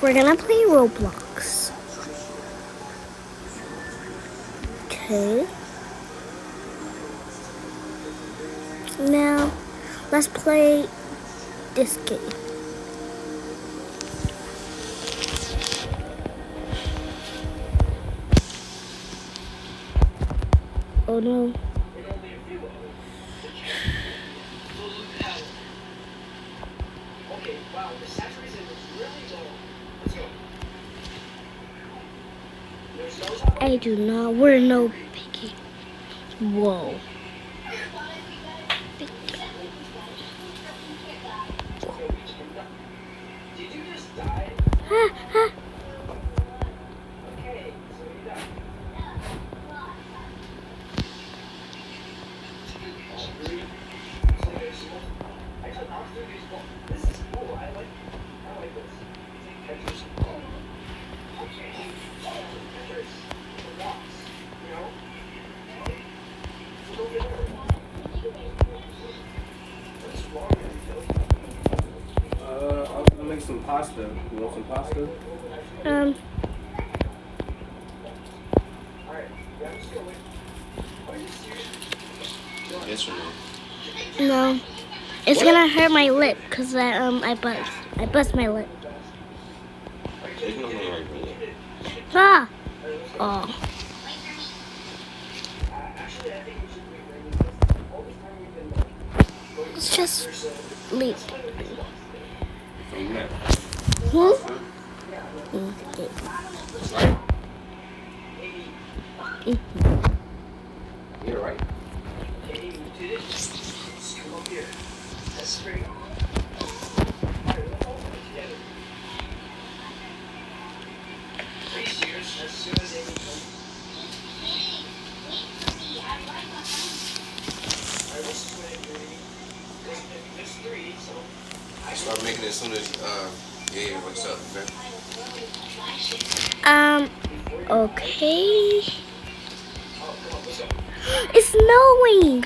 We're gonna play Roblox. Okay. Now, let's play this game. Oh no. I do not. We're no picky. Whoa. Ha, ha. I'll make some pasta. You want some pasta? Yes or no? No. It's gonna hurt my lip because I bust my lip. There's no right really. Ah. Oh. Let's just leave. From that. Hmm? You're right. Start making it as soon as yeah, what's up, man? Okay. It's snowing.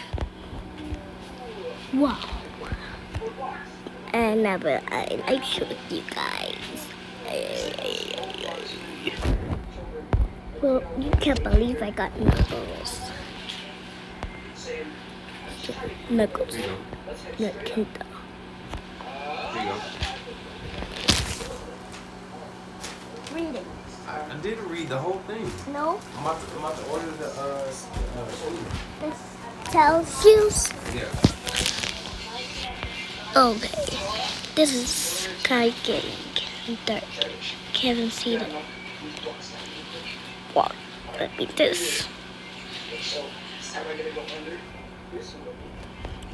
Wow. And I showed you guys. Well, you can't believe I got knuckles. Knuckles. Not Kinta. Here you go. Read it. I didn't read the whole thing. No. I'm about to order the food. This tells you. Yeah. Okay. This is Sky getting dark. Can't see it. What? Let me this.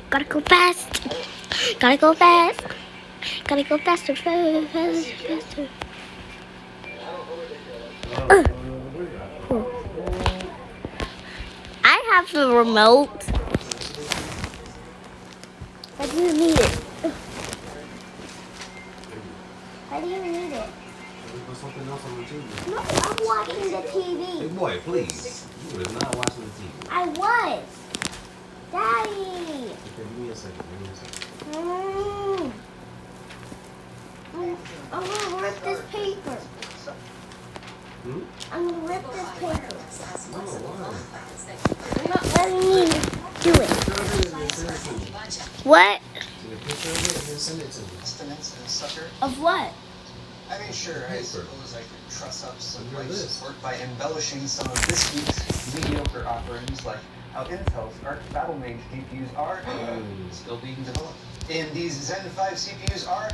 Gotta go fast. Gotta go fast. Gotta go faster, faster. I have the remote. Why do you need it? Why do you need it? Put something else on the TV. No, I'm watching the Hey TV. boy, please. You were not watching the TV. I was. Daddy. Okay, give me a second. I'm gonna rip this paper. I'm gonna rip this paper. I'm not letting you do it. What? Send it to me. Of what? I mean, sure, I suppose I could truss up some life support by embellishing some of this week's mediocre offerings, like how Intel's Arc Battle Mage GPUs are still being developed. And these Zen 5 CPUs are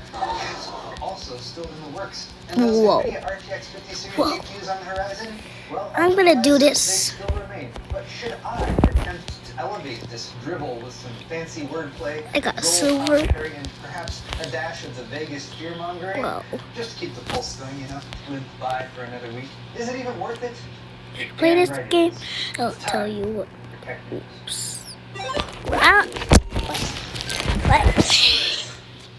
also still in the works. And those Whoa. NVIDIA RTX 50 series Whoa. GPUs on the horizon, well, I'm gonna do they this. still remain. But should I attempt to elevate this dribble with some fancy wordplay, I got gold silver. commentary, and perhaps a dash of the Vegas fear-mongering? Whoa. Just to keep the pulse going, you know, live by for another week. Is it even worth it? Play Damn this right it game. is. I'll It's tell time you what. to protect it. Oops. What?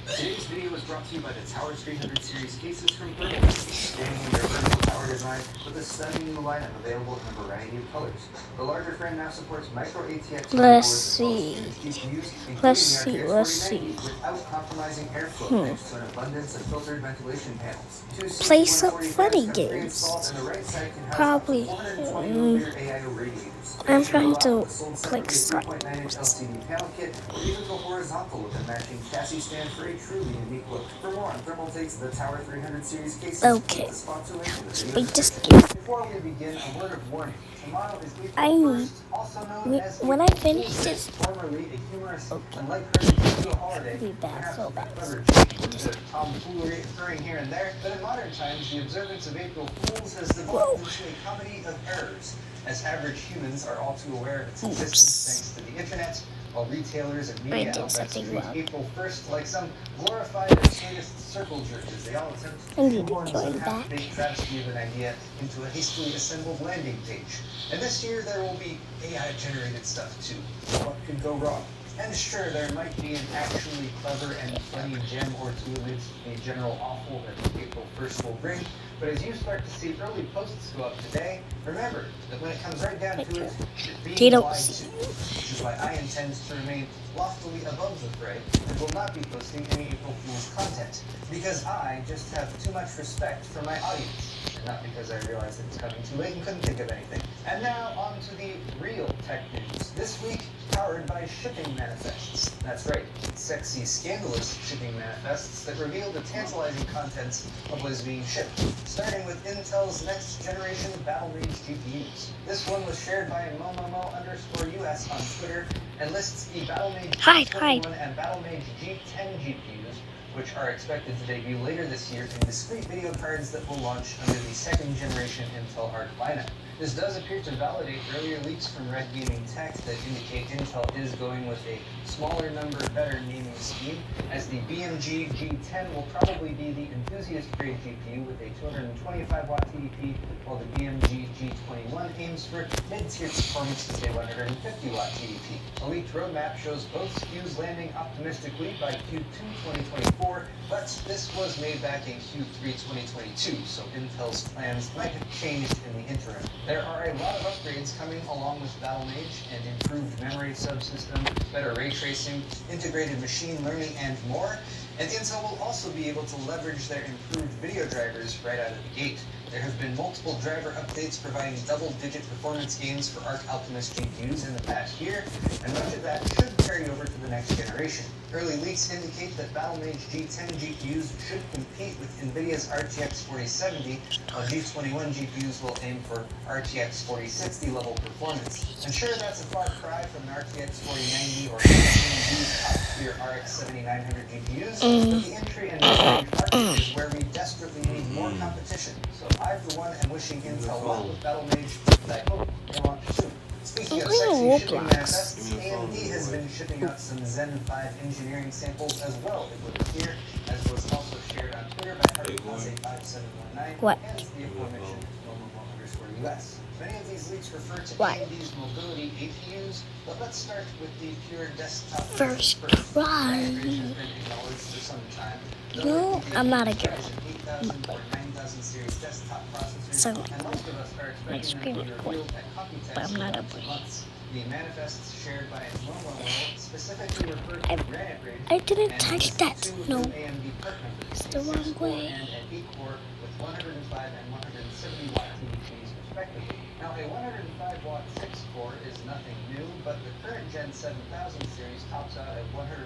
Today's video was brought brought to you by the Tower 300 series cases from Thermal, standing in their vertical tower design with a stunning new lineup available in a variety of colors. The larger frame now supports micro ATX Let's GPUs, including the let's RTX see. 4090, without compromising airflow thanks to an abundance of filtered ventilation panels. Play some funny games. Probably. I'm trying to play some. LCD panel kit, or even go horizontal with a matching chassis stand for a truly unique look. For more on Thermal Takes the Tower 300 series cases, Okay. the sponsor link in the Let's video play this description. game. Before we begin, a word of warning. Tomorrow is April I need. 1st, also known as When I April finish Fool's this, Day, formerly a humorous and lighthearted video holiday. be bad, Perhaps so with a bad. clever joke with the tomfoolery occurring here and there, but in modern times, the observance of April Fools has devolved into a comedy of errors, as average humans are all too aware of its existence thanks to the internet, while retailers and media I did outlets something treat wrong. April 1st like some glorified absurdist circle jerk as they all attempt to I need to shoehorn join some back. half-baked travesty of an idea into a hastily assembled landing page. And this year there will be AI-generated stuff too. What could go wrong? And sure, there might be an actually clever and funny gem or two amidst the general awful that April 1st will bring, but as you start to see early posts go up today, remember that when it comes right down to it, you're They being don't lied see. to. Which is why I intend to remain loftily above the fray and will not be posting any April Fool's content, because I just have too much respect for my audience, and not because I realized it was coming too late and couldn't think of anything. And now on to the real tech news. This week, powered by shipping manifests. That's right, sexy, scandalous shipping manifests that reveal the tantalizing contents of what is being shipped, starting with Intel's next generation Battlemage GPUs. This one was shared by Momomo_US on Twitter and lists the Battlemage Hide. G21 and Battlemage G10 GPUs, which are expected to debut later this year in discrete video cards that will launch under the second generation Intel Arc lineup. This does appear to validate earlier leaks from Red Gaming Tech that indicate Intel is going with a smaller number, better naming scheme, as the BMG G10 will probably be the enthusiast-grade GPU with a 225-watt TDP, while the BMG G21 aims for mid-tier performance with a 150-watt TDP. A leaked roadmap shows both SKUs landing optimistically by Q2 2024, but this was made back in Q3 2022, so Intel's plans might have changed in the interim. There are a lot of upgrades coming along with Battlemage, and improved memory subsystem, better ray tracing, integrated machine learning, and more. And Intel will also be able to leverage their improved video drivers right out of the gate. There have been multiple driver updates providing double-digit performance gains for Arc Alchemist GPUs in the past year, and much of that should carry over to the next generation. Early leaks indicate that Battlemage G10 GPUs should compete with NVIDIA's RTX 4070, while G21 GPUs will aim for RTX 4060 level performance. And sure, that's a far cry from an RTX 4090 or AMD's top-tier RX 7900 GPUs, but the entry and mid-range market is where we desperately need more competition. So I, for one, am wishing Intel well with Battlemage, and I hope they launch soon. Speaking of sexy shipping manifests, AMD has been shipping out some Zen 5 engineering samples as well, it would appear, as was also shared on Twitter by Harvey5719 What? and the aforementioned Momomo_US. Many of these leaks refer to What? AMD's mobility APUs, but let's start with the pure desktop First version try. That has been acknowledged for some time. No, I'm not a girl. 8000 or 9000 series desktop processors, So, and most of us are my expecting screen them to be recording, revealed at Computex but I'm not in a about 2 boy. months. The manifests shared by Momomo specifically refer to Granite Ridge I didn't and touch list that. 2 No. new AMD part numbers, It's a the wrong 6-core way. and an 8-core with 105 and 170 watt TDPs respectively. Now a 105 watt 6-core is nothing new, but the current Gen 7000 series tops out at 120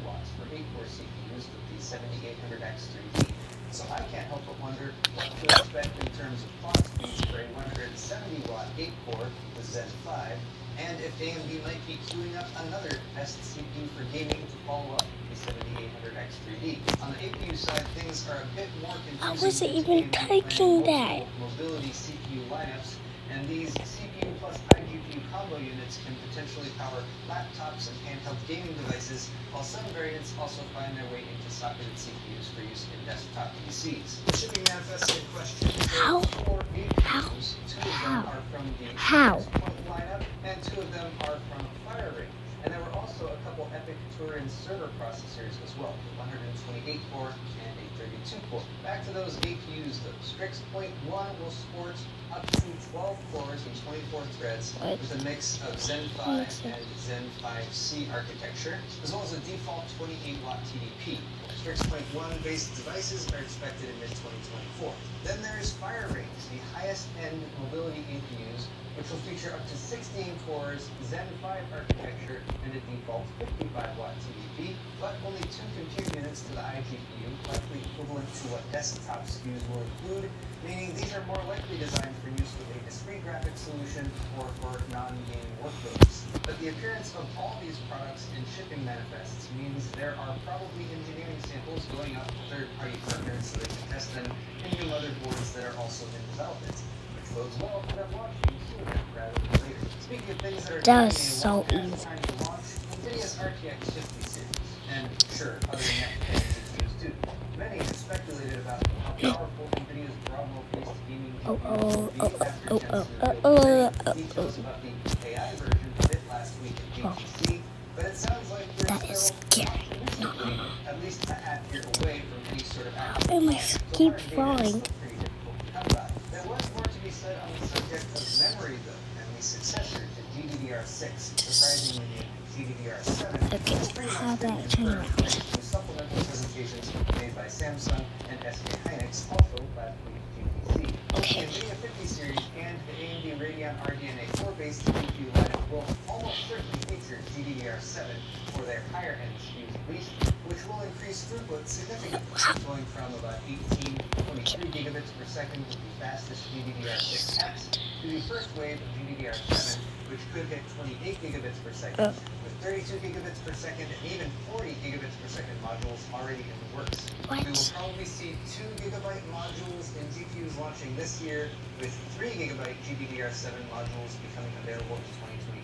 watts for 8-core CPUs with the 7800X3D. So I can't help but wonder what to expect in terms of clock speeds for a 170 watt 8-core with Zen 5, and if AMD might be queuing up another best CPU for gaming to follow up the 7800X3D. On the APU side, things are a bit more confusing. I wasn't since even AMD typing planned that. multiple mobility CPU lineups, and these CPU plus iGPU combo units can potentially power laptops and handheld gaming devices, while some variants also find their way into socketed CPUs for use in desktop PCs. The shipping manifest in question How? shows 4 APUs, 2 of them How? are from the How? Point lineup, and 2 of them are from FireRing. And there were also a couple EPYC Turin server processors as well, a 128 core and a 32 core. Back to those APUs though. Strix Point 1 will support up to 12 cores and 24 threads with a mix of Zen 5 and Zen 5C architecture, as well as a default 28-watt TDP. Strix Point 1 based devices are expected in mid-2024. Then there's FireRange, the highest-end mobility APUs, which will feature up to 16 cores, Zen 5 architecture, and a default 55-watt TDP, but only 2 compute units to the iGPU, likely equivalent to what desktop SKUs will include, meaning these are more likely designed for use with a discrete graphics solution or for non-game workloads. But the appearance of all these products in shipping manifests means there are probably engineering samples going out to third-party partners so they can test them in new motherboards that are also in development, which bodes well for them launching sooner rather than later. Speaking of things that are That was taking a so long easy. time to launch, NVIDIA's RTX 50 series, and sure, other next-gen GPUs too. Many have speculated about how powerful NVIDIA's Broadwell-based gaming GPUs will be after Jensen revealed details about the AI version of it last week at GTC, but it sounds like we're That is still scary. optimistically at least a half year away from any sort of actual Oh my, launch. So keep hard data is falling. still pretty difficult to come by. There was more to be said on the subject of memory though, and the successor to GDDR6, surprisingly named GDDR7. Okay, how about I turn around? Supplemental presentations made by Samsung and SK Hynix, also last week at GTC. Okay. The NVIDIA 50 series and the AMD Radeon RDNA 4-based GPU lineup will almost certainly feature GDDR7 for their higher-end SKUs at least, which will increase throughput significantly, going from about 18 to 23 gigabits per second with the fastest GDDR6X to the first wave of GDDR7, which could hit 28 gigabits per second, with 32 gigabits per second and even 40 gigabits per second modules already in the works. What? We will probably see 2 gigabyte modules in GPUs launching this year, with 3 gigabyte GDDR7 modules becoming available in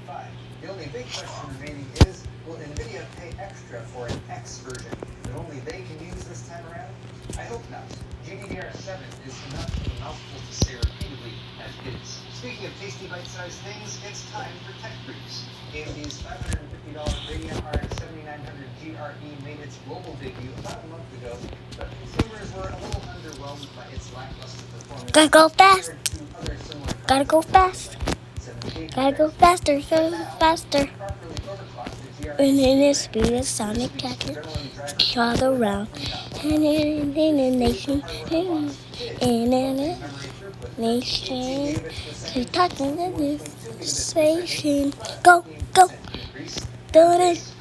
2025. The only big question remaining is, will NVIDIA pay extra for an X version that only they can use this time around? I hope not. GDDR7 is enough of a mouthful to say repeatedly as is. Speaking of tasty bite-sized things, it's time for Tech Briefs. AMD's $550 Radeon RX 7900 GRE made its global debut about a month ago, but consumers were a little underwhelmed by its lackluster performance. Gotta go fast. compared to other similar Gotta go fast. Gotta go faster, faster. properly overclocked the GRE And in the speed of Sonic Jacket, jog around. And in a nation, in a nation, to talking to the station. Go, go. Do it.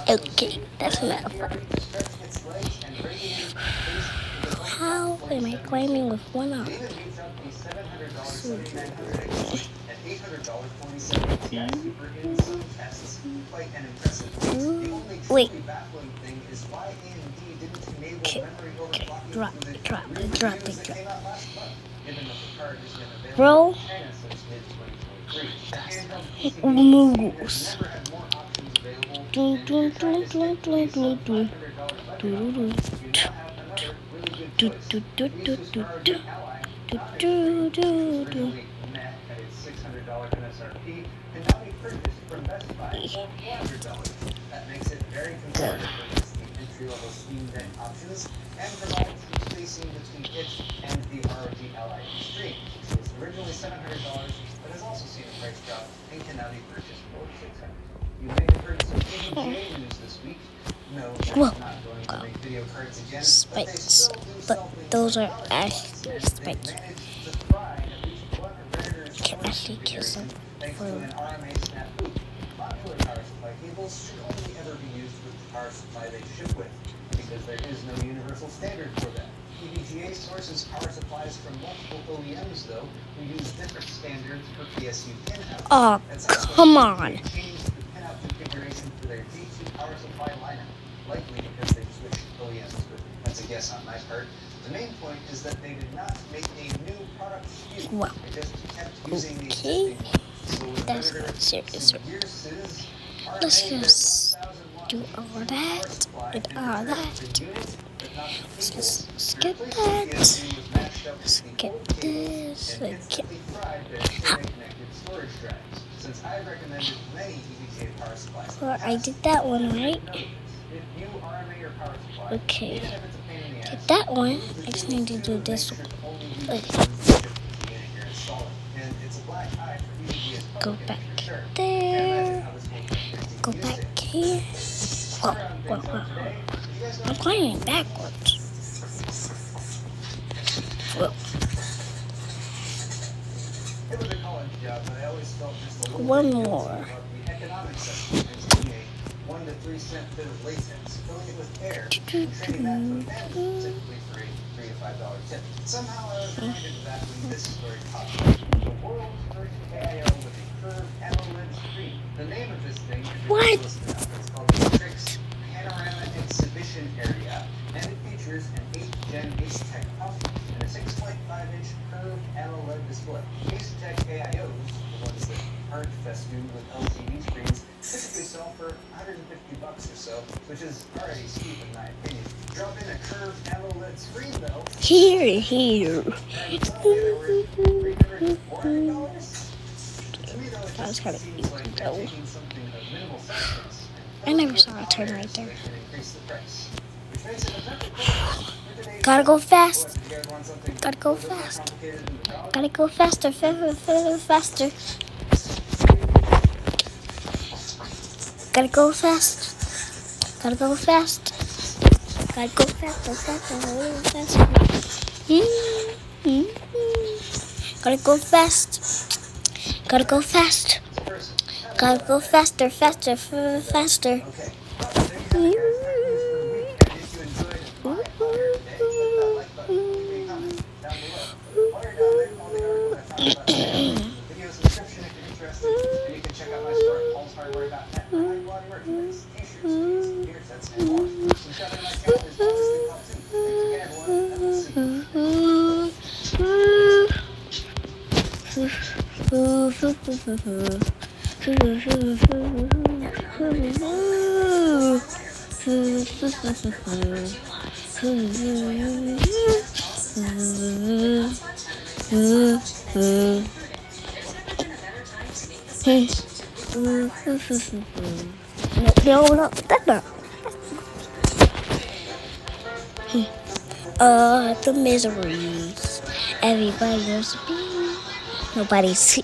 Okay, that's enough. How am I climbing with one arm? Wait. Okay, drop it. Roll. Moves. Do. That makes it very competitive against the entry-level Steam Deck options and provides some spacing between it and the ROG Ally Extreme, which was originally $700 but has also seen a price drop and can now be purchased for $600. You may have heard some EVGA news this week. No, they're not going to make video cards again, but they Spikes. still do But sell things those like are power actually supplies, and they've spikes. managed to thrive at least one rare Can actually kill some thanks to an RMA snafu. Modular power supply cables should only ever be used with the power supply they ship with, because there is no universal standard for them. EVGA sources power supplies from multiple OEMs, though, who use different standards for PSU pinouts. Oh, That's how come EVGA on. changed the pinout configuration for their G2 power supply lineup, likely because they switched OEMs, but that's a guess on my part. The main point is that they did not make a new product SKU. Well, They just kept using the okay. existing one. So with That's Predator, not serious. some Gearsiz, Let's RMA, their just 1001 do all that supply and and all return that. the unit, but not the Let's cable. just skip The replacement that. PSU was matched up with the Skip old cable this. and Skip. instantly fried their Stay connected storage drives. So since I've recommended many EVGA power supplies. Well, I did that one, right? If you RMA your power supply, Okay. even if it's a pain in the ass, Did that one. I just need to do this one. And it's a black eye for EVGA's Go public back image for sure. there. How this whole thing is Go used. back here. Whoa, whoa, whoa. I'm climbing backwards. Whoa. It was a college job, but I always felt just a little One bit guilty more. about the economics of it, and taking a 1 to 3 cent bit of latex, filling it with air, and trading that to a family, typically for a $3 to $5 tip. Somehow I was reminded of that when this story popped up. The world's first KIO with a curved AMOLED screen. The name of this thing is What? ridiculous enough. It's called the Matrix Panorama Exhibition Area, and it features an 8th Gen Asetek processor and a 6.5-inch curved AMOLED display. Asetek AIOs, the ones that aren't festooned with LCD screens, typically sell for $150 or so, which is already steep in my opinion. Drop in a curved AMOLED screen though, Here. and suddenly they were $300 to $400. To me though, it That was just kinda seems like they're cute, though. taking something of minimal substance I never saw a turn right there. so they can increase the price, which makes it a perfect product for today's Gotta go What, fast. did you guys want something Gotta go a little bit more fast. complicated than the dog? Gotta go faster, faster. Gotta go fast. Gotta go fast. Gotta go faster. Gotta go fast. Gotta go fast. Gotta go faster. Okay, well, there you have it, guys. That was for the week. And if you enjoyed my audio today, hit that like button. Leave me a comment down below. While you're down there, all the articles I found about today are in the video description if you're interested. And you can check out my store at paulshardware.net for high-quality merchandise, t-shirts, tees, beer sets, and more. Subscribe to my channel as well as the pop too. Thanks again, everyone, and we'll see No, that's not. The miseries. Everybody wants to be. Nobody's.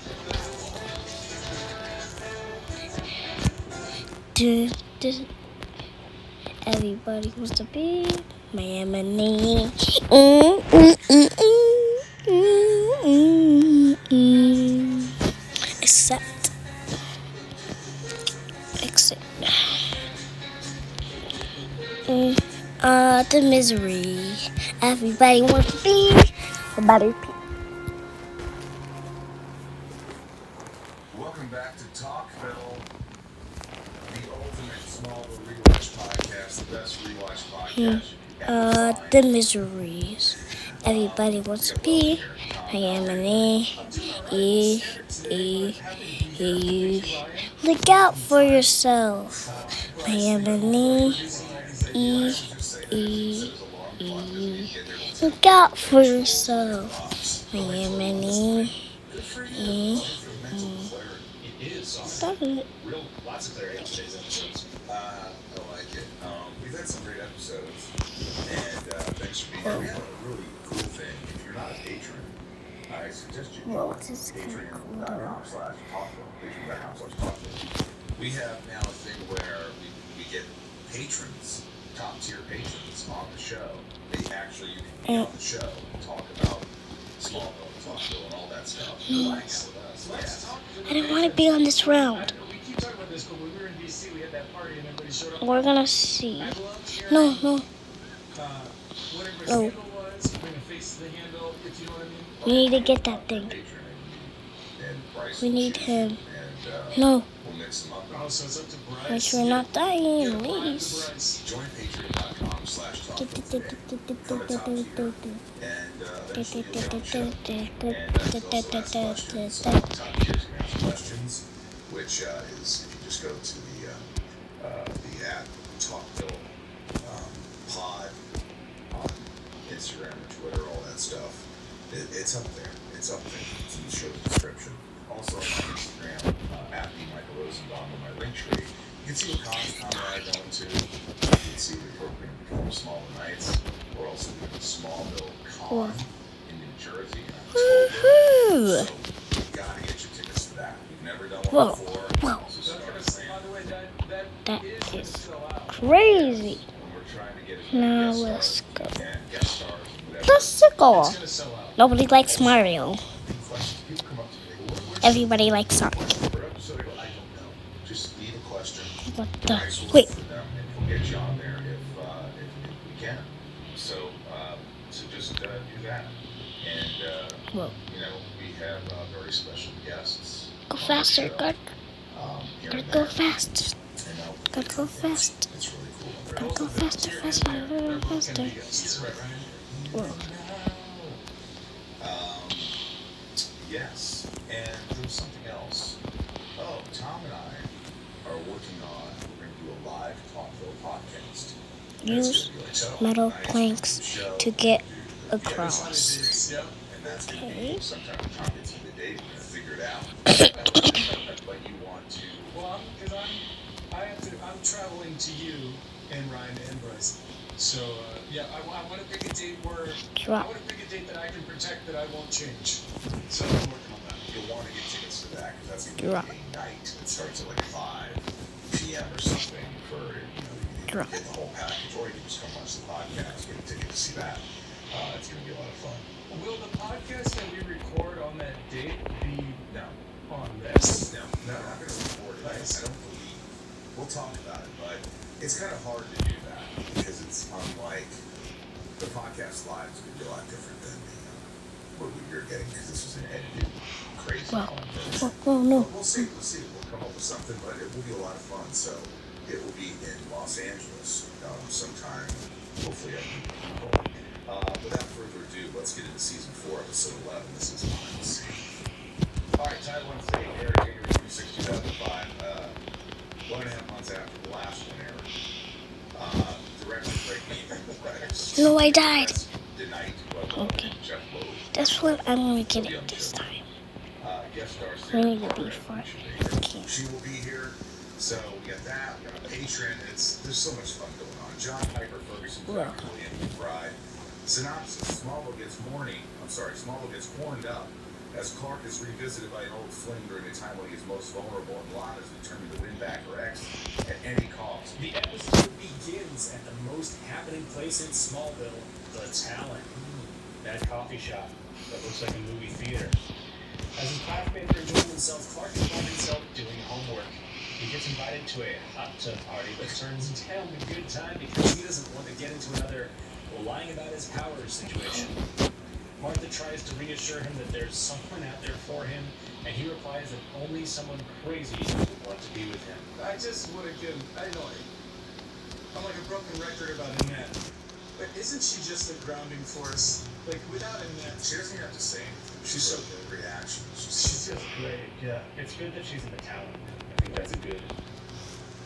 Everybody wants to be Miami. Except. The misery. Everybody wants to be. Nobody. Welcome back to Talkville, the ultimate Smallville rewatch podcast, the best rewatch podcast you can ever find. The miseries. Everybody wants to be. I am an Look out for yourself. I am an Look out for yourself. I am an Stop it. Lots of clarity on today's episodes. I like it. We've had some great episodes, and thanks for being here. We have a really cool thing. If you're not a patron, I suggest you Whoa, join this is kinda patreon.com/talkville. Patreon.com/talkville. We have now a thing where we get patrons, top tier patrons on the show. They actually be on the show and talk about Smallville, Talkville, and all that stuff. Hang out with us. I didn't want to be on this round. We keep talking about this, but when we were in DC, we had that party and everybody showed up. We're gonna see. I loved hearing, No. whatever his Oh. handle was, bring a face to the handle, if you know what I mean. We need to get that thing. We need him. No. We'll mix them up. Oh, so it's up to Bryce. Make sure we're not dying, Yeah, apply it to please. Bryce. Join patreon.com/talkville today. And eventually you'll get on the show. And also ask questions. Top tiers can ask questions, which is if you just go to the app Talkville pod on Instagram or Twitter, all that stuff. It's up there. It's up there. It's in the show description. also on my Instagram, at the Michael Rosenbaum on my link tree, you can see what con I go into. You can see the program before Smaller Nights. We're also doing a Smallville Con in New Jersey in October. Woohoo! So you gotta get your tickets to that. We've never done Whoa, one before. whoa. Also started By playing. the way, that That is gonna is sell out. crazy. When we're trying to get as Now many guest let's stars go. and guest stars and whatever. Let's go. It's gonna sell out. Nobody likes Mario. Questions. People come up to me, "Where's Everybody likes Sonic. per episode?" I go, "I don't know. Just leave a question. What the? Nice look Wait. for them, and we'll get you on there if we can." So just do that. And Whoa. you know, we have very special guests. Go on the faster. show, Gotta here gotta and go there. fast. And Gotta go fast. It's really cool. Gotta go faster, faster, faster. Yes, right, Ryan? Whoa. Yes, and there was something else. Oh, Tom and I are working on, we're going to do a live Talkville podcast. Use metal planks to get across. Yeah. And that's going to Okay. be sometime Tom gets into the date, we're going to figure it out. But you want to, Well, I'm traveling to you and Ryan and Bryce. So, yeah, I want to pick a date where, Drop. I want to pick a date that I can protect that I won't change. So I'm working on that. you'll want to get tickets to that because that's going to Drop. be a night that starts at like 5 p.m. or something for, you know, you can Drop. get the whole package, or you can just come watch the podcast, get a ticket to see that. It's going to be a lot of fun. Will the podcast that we record on that date be No, on this? no, we're not going to record it. I don't believe. We'll talk about it, but it's kind of hard to do that because it's unlike the podcast live is going to be a lot different than what you're getting because this is an edited, crazy Wow. fun version. Oh no. But we'll see. We'll come up with something, but it will be a lot of fun. So it will be in Los Angeles sometime. Hopefully, I can meet people. Without further ado, let's get into season 4, episode 11. This is Behind the Scenes. All right, Title 1 State aired January 26, 2005. 1.5 months after the last one aired. Director Greg Beaver, credits. No, I died. Denied, Okay. Jeff Lowe. That's what I'm gonna get it this time. Guest star We Sarah need to be Conrad, far. Okay. she will be here. So we got that. We got a patron. There's so much fun going on. John Piper Ferguson, Yeah. Dr. William McBride. Synopsis: Smallville gets horned up as Clark is revisited by an old fling during a time when he is most vulnerable, and Lana is determined to win back her ex at any cost. The episode begins at the most happening place in Smallville, the Talon. That coffee shop that looks like a movie theater. As his classmates are enjoying themselves, Clark can find himself doing homework. He gets invited to a hot tub party, but turns down the good time because he doesn't want to get into another lying about his powers situation. Martha tries to reassure him that there's someone out there for him, and he replies that only someone crazy would want to be with him. I just want to give. I know I'm like a broken record about Annette. But isn't she just a grounding force? Like, without Annette, She doesn't have to say anything. She's so good. Reactions. she's just great. Yeah, it's good that she's in the Talon. I think that's a good.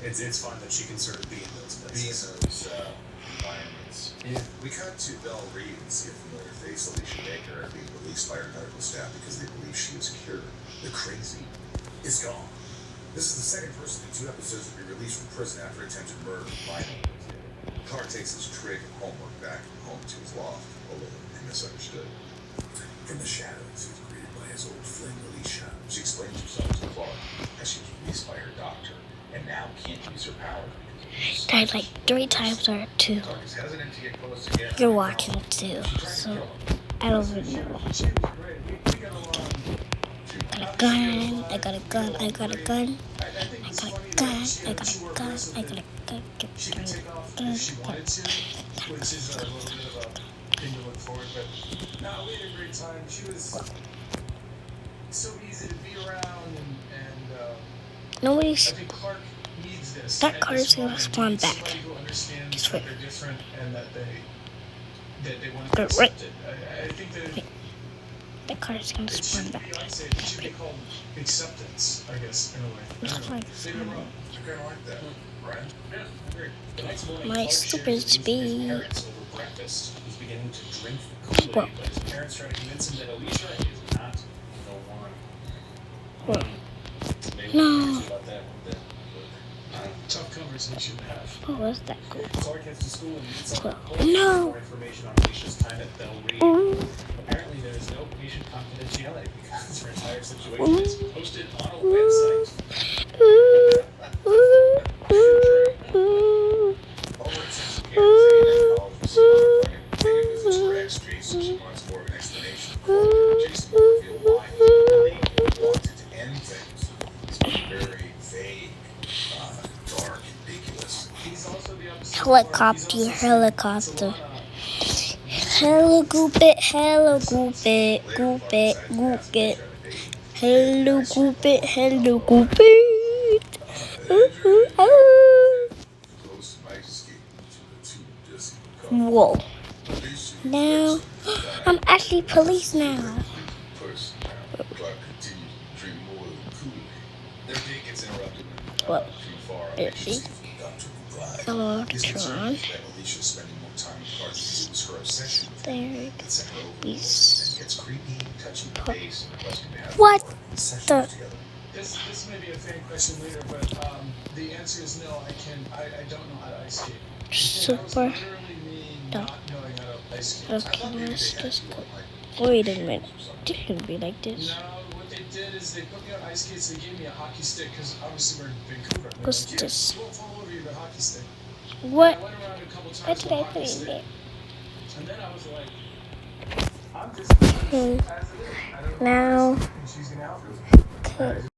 It's fun that she can sort of be in those Be in places. those environments. Yeah. We cut to Belle Reed and see a familiar face, Alicia Baker, being released by her medical staff because they believe she is cured. The crazy is gone. This is the second person in 2 episodes to be released from prison after attempted murder. Finally, Clark takes his trig homework back home to his loft, alone and misunderstood. From the shadows, he's greeted by his old fling, Alicia. She explains herself to Clark as she was released by her doctor and now can't use her powers because of Died like 3 times or 2. Clark is hesitant to get close again. You're watching too, so I don't even know. She was great. We got along. I got a gun. I got a gun. I think I it's got a funny gun. that she I had got two a more gun. girls I that got a gun. she could take off if she wanted to, which is a little bit of a thing to look forward. But no, we had a great time. She was so easy to be around, and I Nobody's. think Clark needs this. That at car this is gonna moment. spawn He needs back. Somebody who understands Just that wait. they're different and that they want to be Right. accepted. I think that Wait. That car is gonna it spawn should back. be, I'd say, it should be called acceptance, I guess, in a way. I It's don't know. like Maybe I'm wrong. I kind of like that, Brian. Yeah, I agree. The next morning, My Clark stupid shares the news with his speed. parents over breakfast. He's beginning to drink the Kool-Aid, Whoa. but his parents try to convince him that Alicia is not the one. What? Maybe No. we'll talk about that one day. Tough conversation to have. What was that called? Clark heads to school and meets up with Well, Holt no. for more information on Alicia's time at Bell Reed. Ooh. Apparently, there is no patient confidentiality because her entire situation is posted on a website. Over at Central Kansas A&M College, we see Monica taking visits to her ex, Jason. She wants more of an explanation. Jason will reveal why he really wanted to end things. He's being very vague, dark, ambiguous. He's also the episode Helicopter, helicopter. Hello, goop it, hello, goop it, goop it, goop it. Hello, goop it, hello, goop it. Close might escape to the two dizzy Whoa. Alicia Now, I'm actually police now. person. Clark continues to drink more than Kool-Aid. Their date gets interrupted when What? too far Is Alicia he? sees Dr. McBride. Hello, His concern Tron. is that Alicia spending more time with Clark because it was her obsession with him There that sent her over the is. woods and gets creepy, touching the base and requesting to have What more sessions the- together. This may be a fan question later, but the answer is no. I don't know how to ice skate. That was Super. literally me not knowing how to ice skate. Okay, let's just go. Wait a minute. It shouldn't be like this. No, what they did is they put me on ice skates. They gave me a hockey stick because obviously we're in Vancouver. And they're What's like, "Here, this? you won't fall over your hockey stick." What? And I went around a couple times What with did a I hockey put in stick, there? and then I was like, "I'm just Hmm. as it is. I don't know Now, and she's gonna outdo me. to